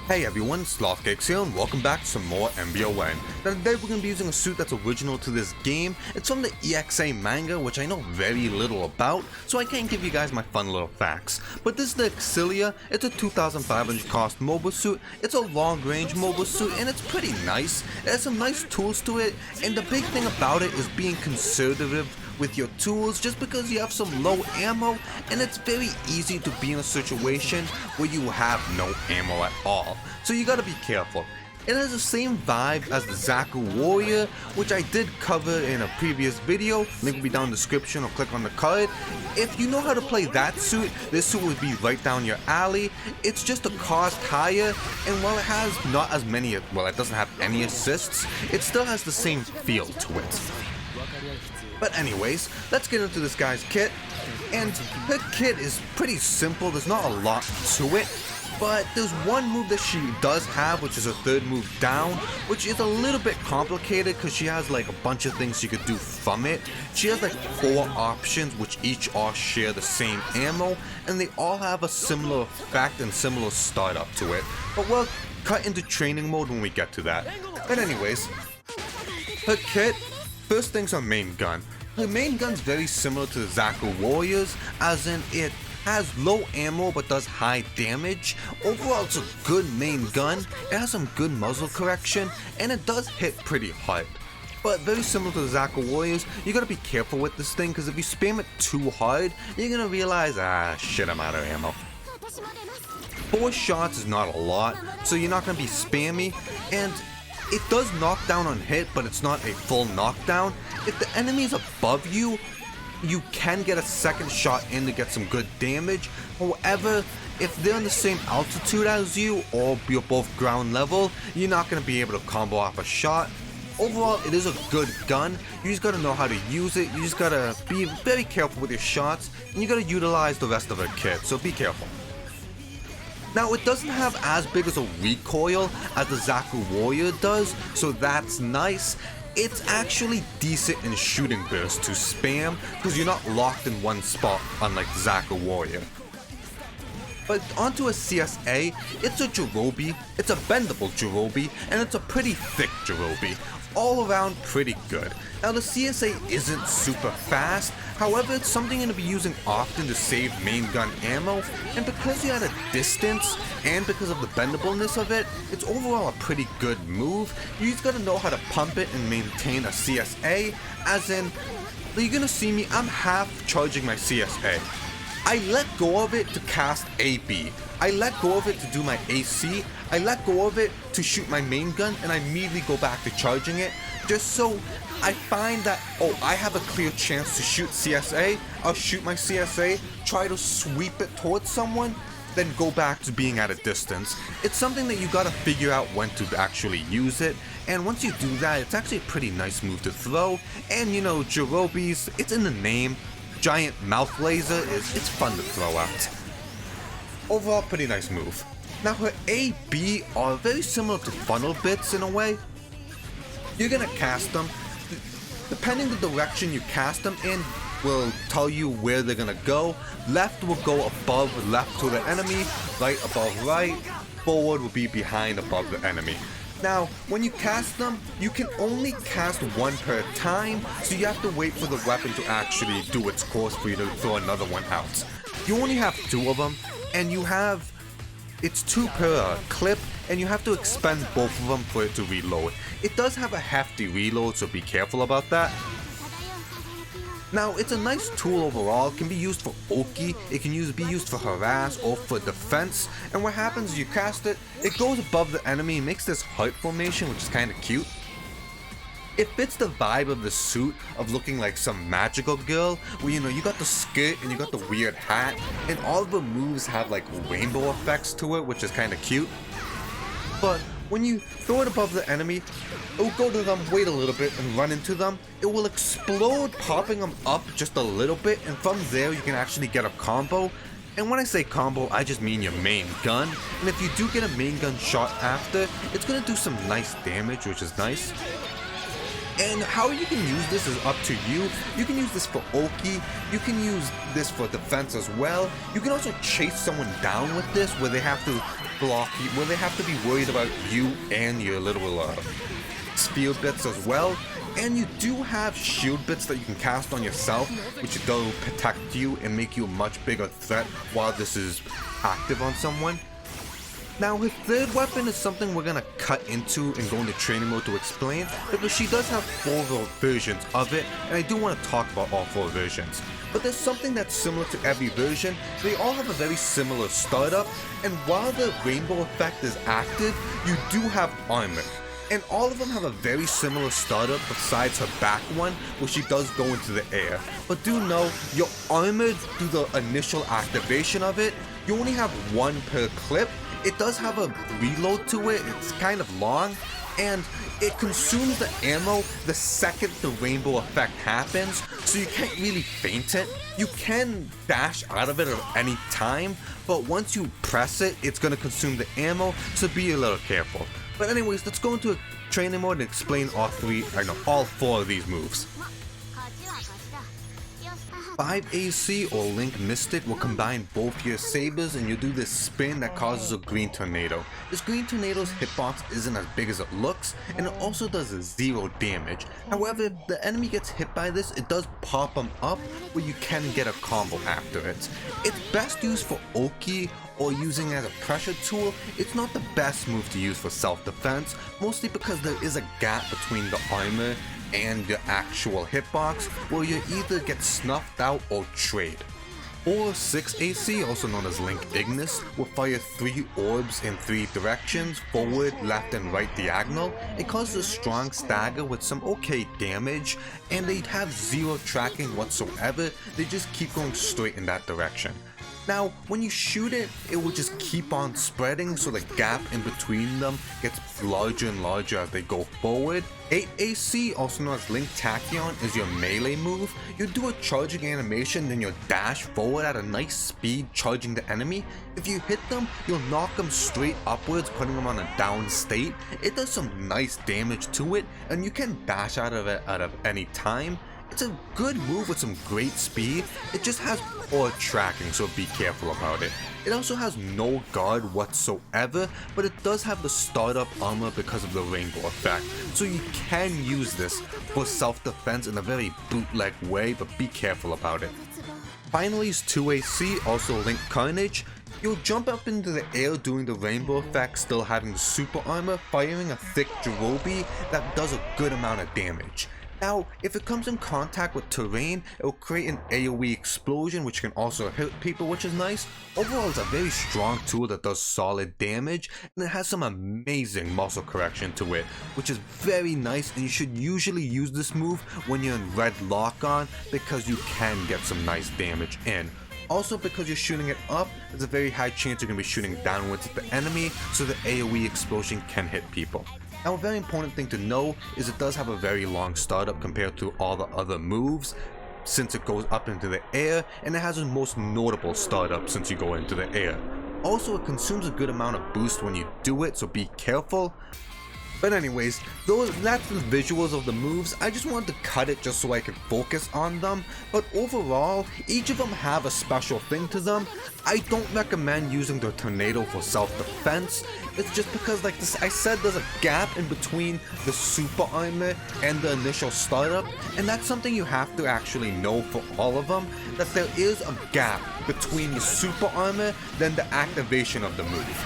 Hey everyone, Slothcakes here and welcome back to some more MBON. Now today we're going to be using a suit that's original to this game. It's from the EXA manga, which I know very little about, so I can't give you guys my fun little facts. But this is the Excellia. It's a 2,500 cost mobile suit. It's a long range mobile suit and it's pretty nice. It has some nice tools to it, and the big thing about it is being conservative with your tools, just because you have some low ammo and it's very easy to be in a situation where you have no ammo at all, so you gotta be careful. It has the same vibe as the Zaku Warrior, which I did cover in a previous video. Link will be down in the description or click on the card. If you know how to play that suit, this suit would be right down your alley. It's just a cost higher, and while it has not as many, well, it doesn't have any assists, it still has the same feel to it. But anyways, let's get into this guy's kit, and her kit is pretty simple. There's not a lot to it, but there's one move that she does have, which is a third move down, which is a little bit complicated because she has like a bunch of things she could do from it. She has like 4 options, which each all share the same ammo, and they all have a similar effect and similar startup to it, but we'll cut into training mode when we get to that. But anyways, her kit, first thing's her main gun. Her main gun's very similar to the Zaku Warriors, as in it has low ammo but does high damage. Overall, it's a good main gun. It has some good muzzle correction and it does hit pretty hard. But very similar to the Zaku Warriors, you gotta be careful with this thing, because if you spam it too hard, you're gonna realize, shit, I'm out of ammo. 4 shots is not a lot, so you're not gonna be spammy, and it does knock down on hit, but it's not a full knockdown. If the enemy is above you, you can get a second shot in to get some good damage. However, if they're in the same altitude as you, or you're both ground level, you're not going to be able to combo off a shot. Overall, it is a good gun. You just gotta know how to use it. You just gotta be very careful with your shots, and you gotta utilize the rest of her kit, so be careful. Now, it doesn't have as big as a recoil as the Zaku Warrior does, so that's nice. It's actually decent in shooting burst to spam, because you're not locked in one spot unlike the Zaku Warrior. But onto a CSA, it's a Jirobi, it's a bendable Jirobi, and it's a pretty thick Jirobi. All around pretty good. Now the CSA isn't super fast, however it's something you're going to be using often to save main gun ammo, and because you're at a distance, and because of the bendableness of it, it's overall a pretty good move. You just gotta know how to pump it and maintain a CSA, as in, you're gonna see me, I'm half charging my CSA. I let go of it to cast AB. I let go of it to do my AC. I let go of it to shoot my main gun, and I immediately go back to charging it, just so I find that, I have a clear chance to shoot CSA. I'll shoot my CSA, try to sweep it towards someone, then go back to being at a distance. It's something that you gotta figure out when to actually use it, and once you do that, it's actually a pretty nice move to throw. And you know, Jirobis, it's in the name. Giant mouth laser it's fun to throw out. Overall, pretty nice move. Now her A, B are very similar to funnel bits in a way. You're gonna cast them. Depending the direction you cast them in will tell you where they're gonna go. Left will go above left to the enemy, right above right, forward will be behind above the enemy. Now, when you cast them, you can only cast one per time, so you have to wait for the weapon to actually do its course for you to throw another one out. You only have 2 of them, and it's 2 per clip, and you have to expend both of them for it to reload. It does have a hefty reload, so be careful about that. Now, it's a nice tool overall. It can be used for Oki, it can be used for harass or for defense, and what happens is you cast it, it goes above the enemy and makes this heart formation, which is kind of cute. It fits the vibe of the suit of looking like some magical girl, where you got the skirt and you got the weird hat, and all of the moves have like rainbow effects to it, which is kind of cute. But when you throw it above the enemy, it will go to them, wait a little bit, and run into them. It will explode, popping them up just a little bit, and from there you can actually get a combo. And when I say combo, I just mean your main gun. And if you do get a main gun shot after, it's going to do some nice damage, which is nice. And how you can use this is up to you. You can use this for Oki, you can use this for defense as well. You can also chase someone down with this where they have to block you, where they have to be worried about you and your little sphere bits as well. And you do have shield bits that you can cast on yourself, which will protect you and make you a much bigger threat while this is active on someone. Now, her third weapon is something we're gonna cut into and go into training mode to explain, because she does have 4 versions of it, and I do want to talk about all 4 versions. But there's something that's similar to every version. They all have a very similar startup, and while the rainbow effect is active, you do have armor. And all of them have a very similar startup besides her back one, where she does go into the air. But do know, your armor through the initial activation of it, you only have 1 per clip. It does have a reload to it, it's kind of long, and it consumes the ammo the second the rainbow effect happens, so you can't really feint it. You can dash out of it at any time, but once you press it, it's going to consume the ammo, so be a little careful. But anyways, let's go into a training mode and explain all 4 of these moves. 5 AC or Link Mystic will combine both your sabers, and you'll do this spin that causes a green tornado. This green tornado's hitbox isn't as big as it looks, and it also does 0 damage. However, if the enemy gets hit by this, it does pop them up where you can get a combo after it. It's best used for Oki or using it as a pressure tool. It's not the best move to use for self-defense, mostly because there is a gap between the armor and the actual hitbox where you either get snuffed out or trade. Or 6 AC, also known as Link Ignis, will fire 3 orbs in 3 directions, forward, left, and right diagonal. It causes a strong stagger with some okay damage, and they have 0 tracking whatsoever. They just keep going straight in that direction. Now, when you shoot it, it will just keep on spreading, so the gap in between them gets larger and larger as they go forward. 8 AC, also known as Link Tachyon, is your melee move. You do a charging animation, then you'll dash forward at a nice speed, charging the enemy. If you hit them, you'll knock them straight upwards, putting them on a down state. It does some nice damage to it, and you can dash out of it at any time. It's a good move with some great speed. It just has poor tracking, so be careful about it. It also has no guard whatsoever, but it does have the startup armor because of the rainbow effect, so you can use this for self-defense in a very bootleg way, but be careful about it. Finally is 2 AC, also Link Carnage. You'll jump up into the air doing the rainbow effect, still having the super armor, firing a thick Jirobi that does a good amount of damage. Now, if it comes in contact with terrain, it will create an AoE explosion, which can also hit people, which is nice. Overall, it's a very strong tool that does solid damage, and it has some amazing muscle correction to it, which is very nice, and you should usually use this move when you're in red lock-on, because you can get some nice damage in. Also, because you're shooting it up, there's a very high chance you're going to be shooting downwards at the enemy, so the AoE explosion can hit people. Now, a very important thing to know is it does have a very long startup compared to all the other moves, since it goes up into the air, and it has the most notable startup since you go into the air. Also, it consumes a good amount of boost when you do it, so be careful. But anyways, that's the visuals of the moves. I just wanted to cut it just so I could focus on them. But overall, each of them have a special thing to them. I don't recommend using the tornado for self-defense. It's just because, like I said, there's a gap in between the super armor and the initial startup. And that's something you have to actually know for all of them, that there is a gap between your super armor then the activation of the move.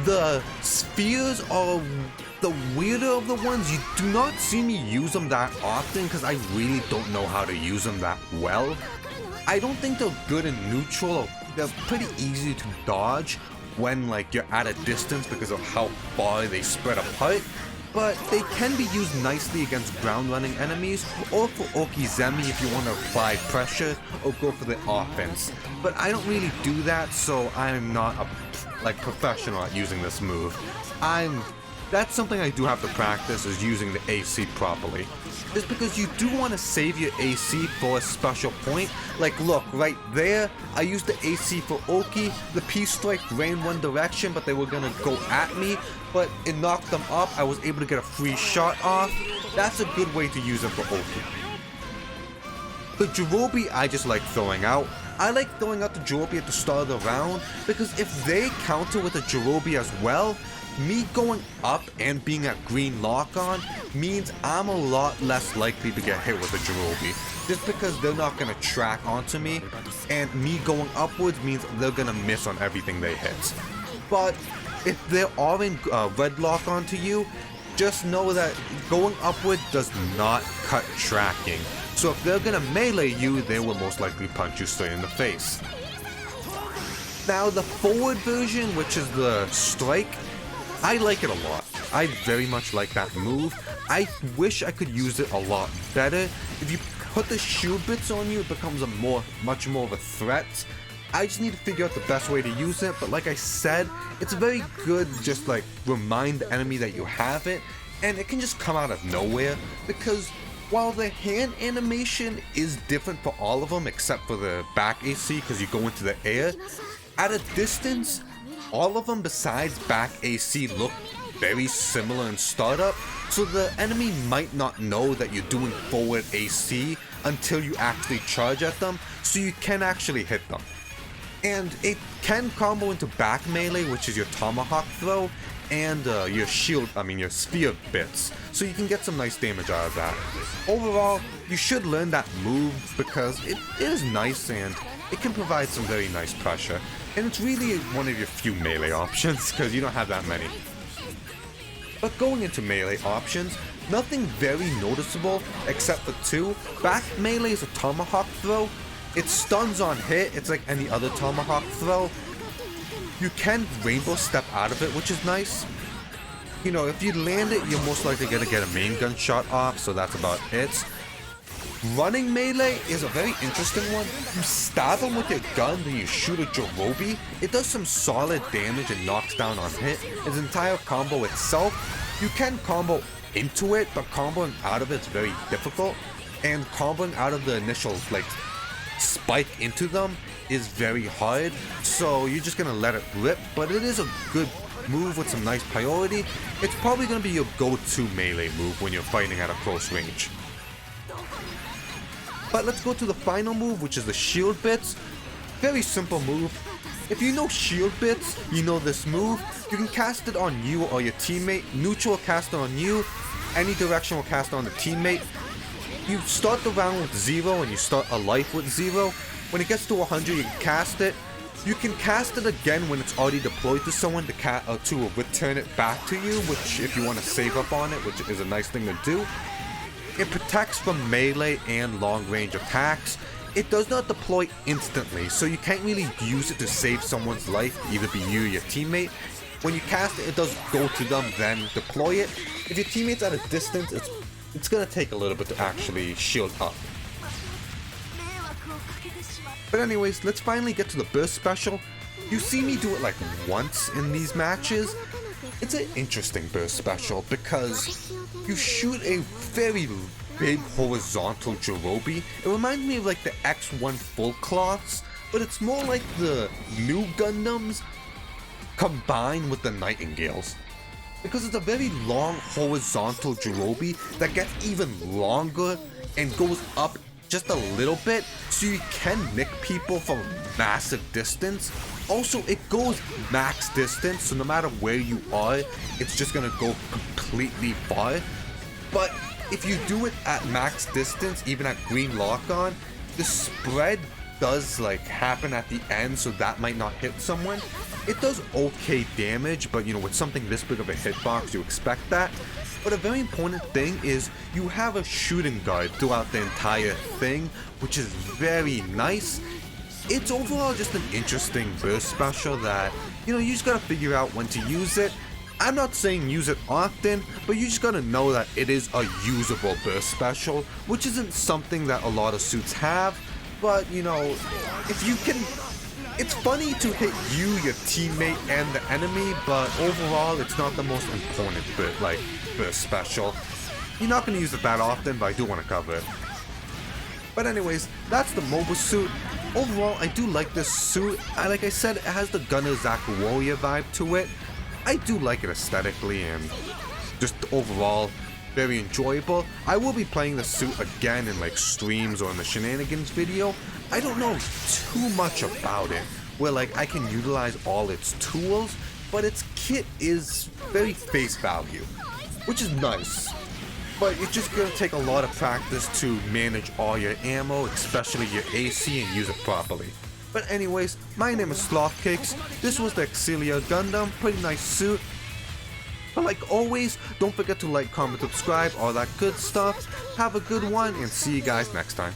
The spheres are the weirder of the ones. You do not see me use them that often because I really don't know how to use them that well. I don't think they're good in neutral. They're pretty easy to dodge when you're at a distance because of how far they spread apart. But they can be used nicely against ground running enemies, or for Okizemi if you want to apply pressure or go for the offense. But I don't really do that, so I'm not a professional at using this move. I'm That's something I do have to practice, is using the AC properly. Just because you do want to save your AC for a special point. Like look, right there, I used the AC for Oki. The P-Strike ran one direction, but they were gonna go at me, but it knocked them up. I was able to get a free shot off. That's a good way to use it for Oki. The Jirobi I just like throwing out. I like throwing out the Jirobi at the start of the round, because if they counter with a Jirobi as well, me going up and being at green lock-on means I'm a lot less likely to get hit with a Jirobi. Just because they're not going to track onto me, and me going upwards means they're going to miss on everything they hit. But if they are in red lock onto you, just know that going upward does not cut tracking. So if they're going to melee you, they will most likely punch you straight in the face. Now the forward version, which is the strike, I like it a lot. I very much like that move. I wish I could use it a lot better. If you put the shield bits on you, it becomes much more of a threat. I just need to figure out the best way to use it, but like I said, it's very good just like remind the enemy that you have it, and it can just come out of nowhere, because while the hand animation is different for all of them except for the back AC because you go into the air, at a distance, all of them besides back AC look very similar in startup, so the enemy might not know that you're doing forward AC until you actually charge at them, so you can actually hit them. And it can combo into back melee, which is your tomahawk throw, and your sphere bits, so you can get some nice damage out of that. Overall, you should learn that move because it is nice and it can provide some very nice pressure. And it's really one of your few melee options, because you don't have that many. But going into melee options, nothing very noticeable except for two. Back melee is a tomahawk throw. It stuns on hit, it's like any other tomahawk throw. You can rainbow step out of it, which is nice. You know, if you land it, you're most likely gonna get a main gun shot off, so that's about it. Running melee is a very interesting one. You stab him with your gun, then you shoot a Jirobi. It does some solid damage and knocks down on hit. Its entire combo itself, you can combo into it, but comboing out of it is very difficult. And comboing out of the initial like spike into them is very hard, so you're just gonna let it rip, but it is a good move with some nice priority. It's probably gonna be your go-to melee move when you're fighting at a close range. But let's go to the final move, which is the shield bits. Very simple move. If you know shield bits, you know this move. You can cast it on you or your teammate. Neutral will cast it on you. Any direction will cast it on the teammate. You start the round with 0 and you start a life with 0. When it gets to 100, you can cast it. You can cast it again when it's already deployed to someone to return it back to you, which if you want to save up on it, which is a nice thing to do. It protects from melee and long range attacks. It does not deploy instantly, so you can't really use it to save someone's life, either be you or your teammate. When you cast it, it does go to them, then deploy it. If your teammate's at a distance, it's gonna take a little bit to actually shield up. But anyways, let's finally get to the burst special. You see me do it like once in these matches. It's an interesting burst special because you shoot a very big horizontal Jirobi. It reminds me of like the X1 full cloths, but it's more like the new Gundams combined with the Nightingales. Because it's a very long horizontal Jirobi that gets even longer and goes up just a little bit, so you can nick people from a massive distance. Also, it goes max distance, so no matter where you are, it's just gonna go completely far. But if you do it at max distance, even at green lock-on, the spread does like happen at the end, so that might not hit someone. It does okay damage, but you know, with something this big of a hitbox, you expect that. But a very important thing is you have a shooting guard throughout the entire thing, which is very nice. It's overall just an interesting burst special that, you know, you just gotta figure out when to use it. I'm not saying use it often, but you just gotta know that it is a usable burst special, which isn't something that a lot of suits have. But, you know, if you can It's funny to hit you, your teammate, and the enemy, but overall, it's not the most important bit, like, the special. You're not going to use it that often, but I do want to cover it. But anyways, that's the mobile suit. Overall, I do like this suit. Like I said, it has the Gunner Zack Warrior vibe to it. I do like it aesthetically and just overall very enjoyable. I will be playing the suit again in like streams or in the shenanigans video. I don't know too much about it, where like I can utilize all its tools, but its kit is very face value, which is nice. But it's just gonna take a lot of practice to manage all your ammo, especially your AC, and use it properly. But anyways, my name is Slothcakes. This was the Excellia Gundam, pretty nice suit. But like always, don't forget to like, comment, subscribe, all that good stuff. Have a good one, and see you guys next time.